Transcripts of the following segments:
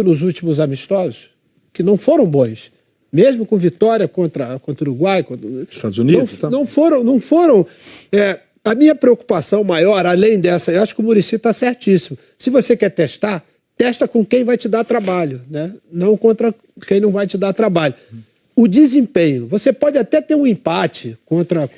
nos últimos amistosos, que não foram bons, mesmo com vitória contra o Uruguai, Estados Unidos, não foram. A minha preocupação maior, além dessa, eu acho que o Muricy está certíssimo. Se você quer testar, testa com quem vai te dar trabalho, né? Não contra quem não vai te dar trabalho. O desempenho, você pode até ter um empate contra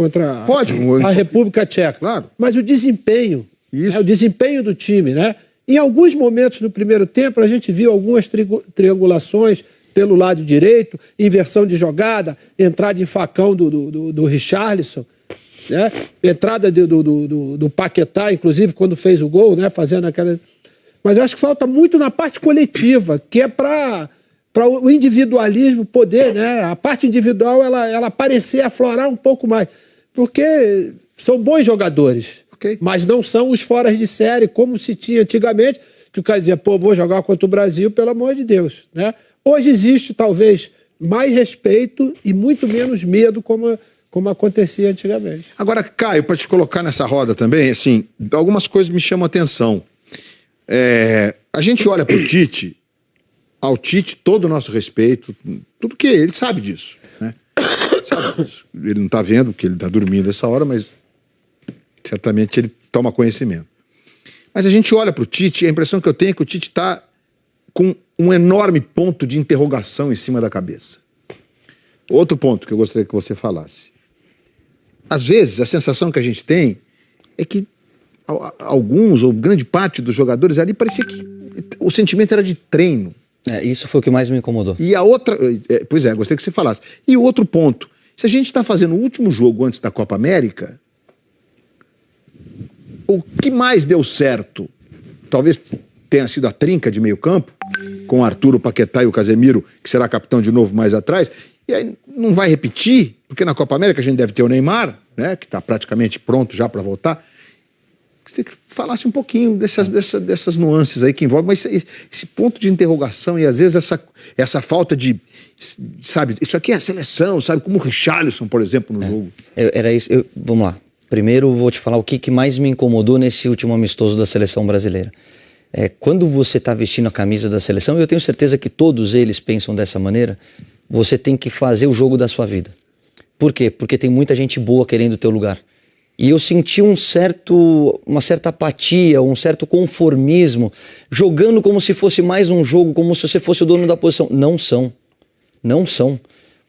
a República Tcheca, claro. Mas o desempenho, o desempenho do time, né? Em alguns momentos do primeiro tempo, a gente viu algumas triangulações pelo lado direito, inversão de jogada, entrada em facão do Richarlison, né? Entrada do Paquetá, inclusive, quando fez o gol, né? Fazendo aquela... Mas eu acho que falta muito na parte coletiva, que é para o individualismo poder, né? A parte individual, ela parecer aflorar um pouco mais. Porque são bons jogadores, mas não são os foras de série, como se tinha antigamente, que o cara dizia, pô, vou jogar contra o Brasil, pelo amor de Deus, né? Hoje existe, talvez, mais respeito e muito menos medo, como acontecia antigamente. Agora, Caio, para te colocar nessa roda também, assim, algumas coisas me chamam a atenção. A gente olha para o Tite, ao Tite, todo o nosso respeito, tudo que ele sabe disso, né? Sabe disso. Ele não está vendo, porque ele está dormindo essa hora, mas certamente ele toma conhecimento. Mas a gente olha para o Tite e a impressão que eu tenho é que o Tite está com um enorme ponto de interrogação em cima da cabeça. Outro ponto que eu gostaria que você falasse. Às vezes, a sensação que a gente tem é que alguns, ou grande parte dos jogadores ali, parecia que o sentimento era de treino. Isso foi o que mais me incomodou. E a outra... Pois é, gostaria que você falasse. E o outro ponto, se a gente está fazendo o último jogo antes da Copa América, o que mais deu certo? Talvez tenha sido a trinca de meio campo, com o Arthur, o Paquetá e o Casemiro, que será capitão de novo mais atrás, e aí não vai repetir, porque na Copa América a gente deve ter o Neymar, né, que está praticamente pronto já para voltar. Você falasse um pouquinho dessas nuances aí que envolvem, mas esse ponto de interrogação e às vezes essa falta de, sabe, isso aqui é a seleção, sabe, como o Richarlison, por exemplo, no jogo. Era isso, vamos lá. Primeiro vou te falar o que mais me incomodou nesse último amistoso da seleção brasileira. Quando você está vestindo a camisa da seleção, e eu tenho certeza que todos eles pensam dessa maneira, você tem que fazer o jogo da sua vida. Por quê? Porque tem muita gente boa querendo o teu lugar. E eu senti uma certa apatia, um certo conformismo, jogando como se fosse mais um jogo, como se você fosse o dono da posição. Não são. Não são.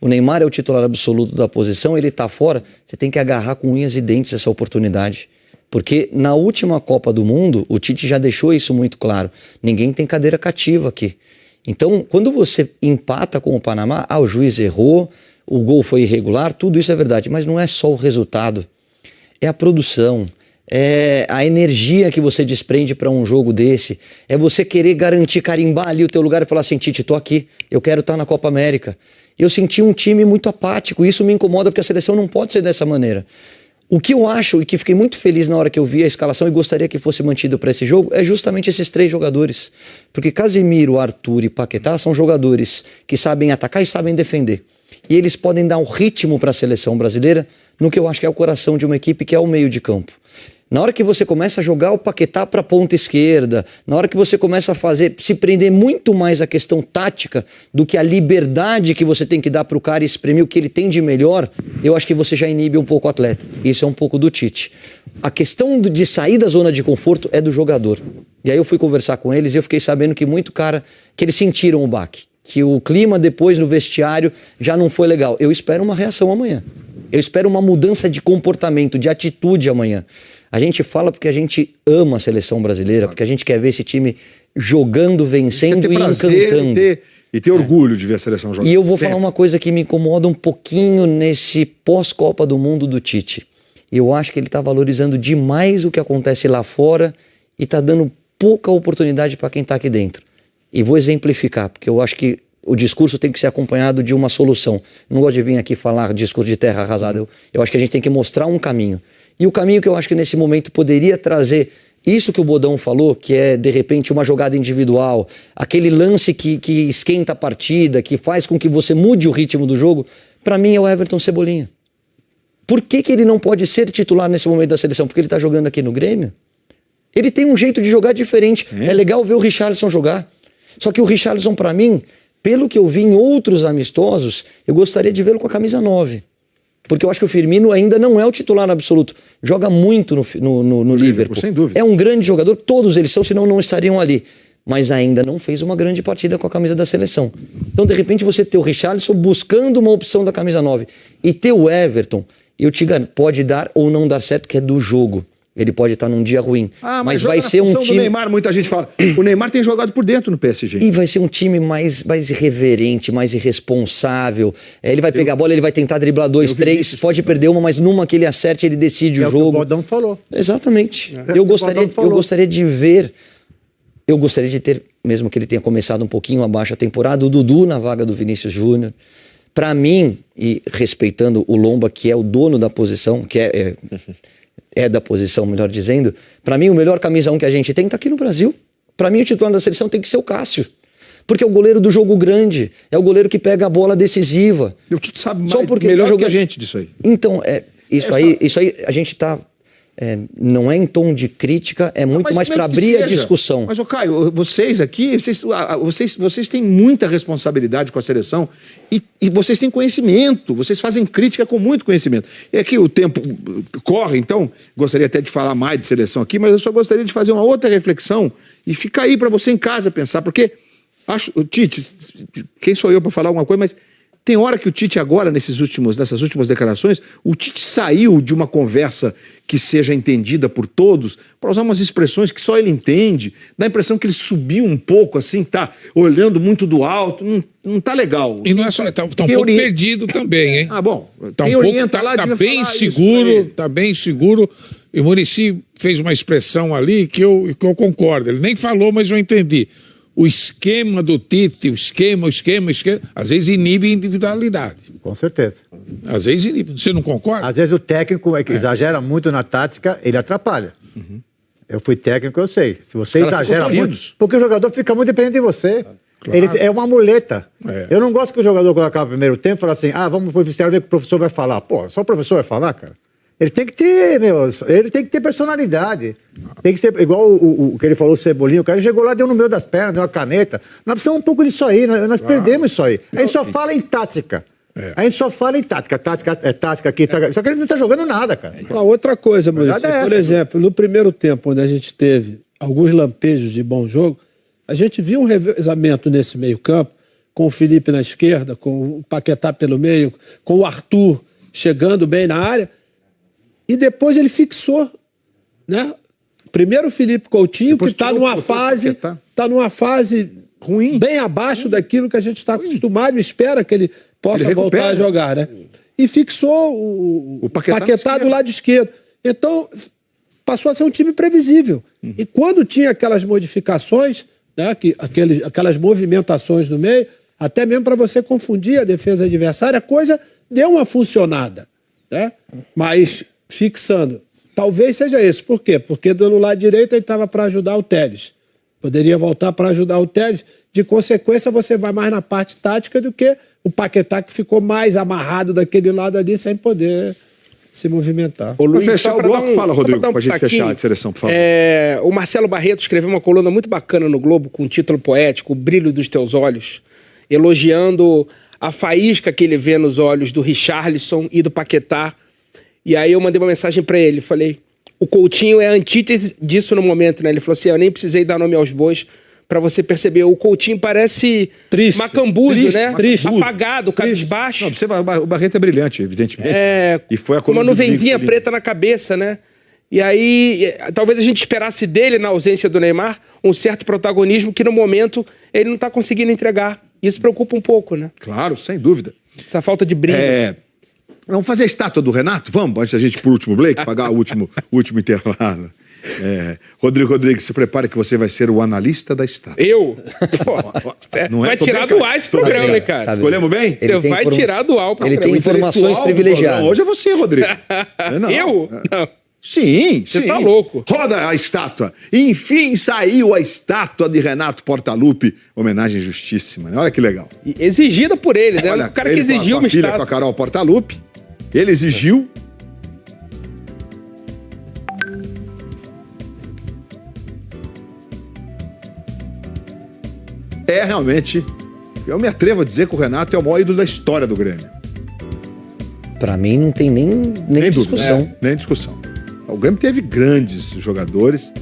O Neymar é o titular absoluto da posição, ele está fora, você tem que agarrar com unhas e dentes essa oportunidade. Porque na última Copa do Mundo, o Tite já deixou isso muito claro. Ninguém tem cadeira cativa aqui. Então, quando você empata com o Panamá, o juiz errou, o gol foi irregular, tudo isso é verdade. Mas não é só o resultado. É a produção, é a energia que você desprende para um jogo desse. É você querer garantir, carimbar ali o teu lugar e falar assim, Tite, tô aqui, eu quero estar na Copa América. Eu senti um time muito apático, e isso me incomoda porque a seleção não pode ser dessa maneira. O que eu acho, e que fiquei muito feliz na hora que eu vi a escalação e gostaria que fosse mantido para esse jogo, é justamente esses três jogadores. Porque Casemiro, Arthur e Paquetá são jogadores que sabem atacar e sabem defender. E eles podem dar um ritmo para a seleção brasileira no que eu acho que é o coração de uma equipe, que é o meio de campo. Na hora que você começa a jogar o Paquetá para a ponta esquerda, na hora que você começa a se prender muito mais à questão tática do que a liberdade que você tem que dar para o cara e exprimir o que ele tem de melhor, eu acho que você já inibe um pouco o atleta. Isso é um pouco do Tite. A questão de sair da zona de conforto é do jogador. E aí eu fui conversar com eles e eu fiquei sabendo que que eles sentiram o baque. Que o clima depois no vestiário já não foi legal. Eu espero uma reação amanhã. Eu espero uma mudança de comportamento, de atitude amanhã. A gente fala porque a gente ama a seleção brasileira, porque a gente quer ver esse time jogando, vencendo e encantando. E ter orgulho de ver a seleção jogando. E eu vou falar uma coisa que me incomoda um pouquinho nesse pós-Copa do Mundo do Tite. Eu acho que ele está valorizando demais o que acontece lá fora e está dando pouca oportunidade para quem está aqui dentro. E vou exemplificar, porque eu acho que o discurso tem que ser acompanhado de uma solução. Eu não gosto de vir aqui falar discurso de terra arrasada. Eu acho que a gente tem que mostrar um caminho. E o caminho que eu acho que nesse momento poderia trazer isso que o Bodão falou, que é de repente uma jogada individual, aquele lance que esquenta a partida, que faz com que você mude o ritmo do jogo, para mim é o Everton Cebolinha. Por que ele não pode ser titular nesse momento da seleção? Porque ele está jogando aqui no Grêmio? Ele tem um jeito de jogar diferente. É legal ver o Richarlison jogar. Só que o Richarlison, para mim, pelo que eu vi em outros amistosos, eu gostaria de vê-lo com a camisa 9. Porque eu acho que o Firmino ainda não é o titular absoluto. Joga muito no Liverpool. Sem dúvida. É um grande jogador, todos eles são, senão não estariam ali. Mas ainda não fez uma grande partida com a camisa da seleção. Então, de repente, você ter o Richarlison buscando uma opção da camisa 9 e ter o Everton, eu te garanto, pode dar ou não dar certo, que é do jogo. Ele pode estar num dia ruim. Mas vai ser um time... do Neymar, muita gente fala. O Neymar tem jogado por dentro no PSG. E vai ser um time mais irreverente, mais irresponsável. Ele vai pegar a bola, ele vai tentar driblar 2, 3, pode perder uma, mas numa que ele acerte, ele decide o jogo. O Baldão falou. Exatamente. Eu gostaria de ver... Eu gostaria de ter, mesmo que ele tenha começado um pouquinho abaixo a temporada, o Dudu na vaga do Vinícius Júnior. Para mim, e respeitando o Lomba, que é o dono da posição, que é da posição, melhor dizendo, para mim o melhor camisa 1 que a gente tem tá aqui no Brasil. Para mim o titular da seleção tem que ser o Cássio. Porque é o goleiro do jogo grande, é o goleiro que pega a bola decisiva. O Tite sabe melhor que a gente disso aí. Então, isso aí a gente tá... não é em tom de crítica, é muito mais para abrir a discussão. Mas, Caio, vocês aqui, vocês têm muita responsabilidade com a seleção e vocês têm conhecimento, vocês fazem crítica com muito conhecimento. E aqui o tempo corre, então, gostaria até de falar mais de seleção aqui, mas eu só gostaria de fazer uma outra reflexão e fica aí para você em casa pensar, porque o Tite, quem sou eu para falar alguma coisa, mas... Tem hora que o Tite agora, nessas últimas declarações, o Tite saiu de uma conversa que seja entendida por todos, para usar umas expressões que só ele entende, dá a impressão que ele subiu um pouco, assim, tá olhando muito do alto, não tá legal. E não é só, tá um pouco perdido também, hein? Bom, tá um pouco, tá bem seguro, tá bem seguro. E o Muricy fez uma expressão ali que eu concordo, ele nem falou, mas eu entendi. O esquema do Tite, o esquema, às vezes inibe a individualidade. Com certeza. Às vezes inibe. Você não concorda? Às vezes o técnico exagera muito na tática, ele atrapalha. Eu fui técnico, eu sei. Se você exagera muito, porque o jogador fica muito dependente de você. Claro. Ele é uma muleta. Eu não gosto que o jogador, quando acaba o primeiro tempo, fala assim, vamos pro vestiário ver o que o professor vai falar. Pô, só o professor vai falar, cara? Ele tem que ter, personalidade. Tem que ser igual o que ele falou, o Cebolinha. O cara chegou lá, deu no meio das pernas, deu uma caneta. Nós precisamos um pouco disso aí, nós perdemos isso aí. A gente só fala em tática. A gente só fala em tática. Tática é tática aqui, tática. Só que ele não tá jogando nada, cara. Outra coisa, Maurício, por exemplo, no primeiro tempo, onde a gente teve alguns lampejos de bom jogo, a gente viu um revezamento nesse meio campo, com o Felipe na esquerda, com o Paquetá pelo meio, com o Arthur chegando bem na área. E depois ele fixou, né? Primeiro o Felipe Coutinho, depois que está numa fase ruim, bem abaixo daquilo que a gente está acostumado e espera que ele possa voltar a jogar, né? E fixou o Paquetá do lado esquerdo. Então, passou a ser um time previsível. E quando tinha aquelas modificações, né, aquelas movimentações no meio, até mesmo para você confundir a defesa adversária, a coisa deu uma funcionada, né? Mas... fixando. Talvez seja isso. Por quê? Porque do lado direito ele estava para ajudar o Telles. Poderia voltar para ajudar o Telles. De consequência, você vai mais na parte tática do que o Paquetá, que ficou mais amarrado daquele lado ali sem poder se movimentar. Para fechar o bloco, fala, Rodrigo, para a gente fechar a seleção, por favor. O Marcelo Barreto escreveu uma coluna muito bacana no Globo, com um título poético, O Brilho dos Teus Olhos, elogiando a faísca que ele vê nos olhos do Richarlison e do Paquetá. E aí eu mandei uma mensagem pra ele, falei, o Coutinho é a antítese disso no momento, né? Ele falou assim, eu nem precisei dar nome aos bois pra você perceber. O Coutinho parece triste, macambuzo, né? Triste, apagado, cabisbaixo. O Barreto é brilhante, evidentemente. E foi com uma nuvenzinha preta na cabeça, né? E aí, talvez a gente esperasse dele, na ausência do Neymar, um certo protagonismo que no momento ele não tá conseguindo entregar. Isso preocupa um pouco, né? Claro, sem dúvida. Essa falta de brilho. Vamos fazer a estátua do Renato? Vamos, antes da gente ir pro último break, pagar o último intervalo. Rodrigo Rodrigues, se prepare que você vai ser o analista da estátua. Eu? Vai tirar do ar esse programa, hein, cara? Escolhemos bem? Você vai tirar do ar o programa. Ele tem informações privilegiadas. Hoje é você, Rodrigo. Eu? Não. Sim. Você tá louco. Roda a estátua. Enfim, saiu a estátua de Renato Portaluppi. Homenagem justíssima, né? Olha que legal. Exigida por ele, né? Olha, o cara que exigiu uma filha estátua. Com a Carol Portaluppi. Ele exigiu. é realmente... Eu me atrevo a dizer que o Renato é o maior ídolo da história do Grêmio. Pra mim não tem nem discussão. Dúvida, nem discussão. O Grêmio teve grandes jogadores,